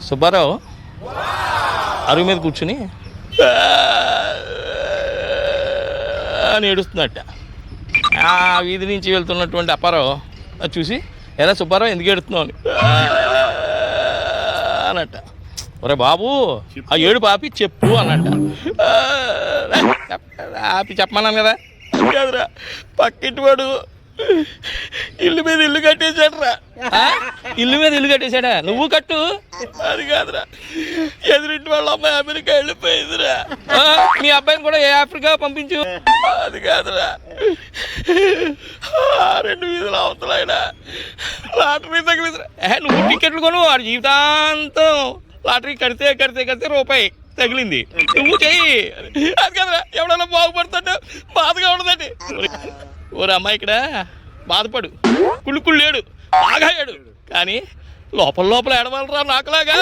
సుబ్బారావు అరుగు మీద కూర్చుని అని ఏడుస్తున్నట్ట. ఆ వీధి నుంచి వెళ్తున్నటువంటి అప్పారావు అది చూసి, ఎలా సుబ్బారావు ఎందుకు ఏడుస్తున్నావు అని అన్నట్ట. ఒరే బాబు ఆ ఏడు పాపి చెప్పు అన్నట్ట. ఆపి చెప్పమన్నాను కదా. కాదురా, పక్కింటి వాడు ఇల్లు మీద ఇల్లు కట్టేశాడరా. ఇల్లు మీద ఇల్లు కట్టేశాడా? నువ్వు కట్టు. అది కాదురా, ఎదురింటి వాళ్ళ అమ్మాయి అమెరికా వెళ్ళిపోయిందిరా. మీ అబ్బాయిని కూడా ఏ ఆఫ్రికా పంపించు. అది కాదురా, 2 వీధుల అవతల ఆయన లాటరీ తగిలిందిరా. నువ్వు టికెట్లు కొను, వాడు జీవితాంతం లాటరీ కడితే కడితే కడితే రూపాయి తగిలింది, నువ్వు చెయ్యి. అది కదరా, ఎవడన్నా బాగుపడుతుంటే బాధగా ఉండదండి. ఓరే అమ్మాయి ఇక్కడ బాధపడు, కుళ్ళు లేడు, బాగా ఏడు, కానీ లోపల లోపల ఏడవాలరా నాకులాగా.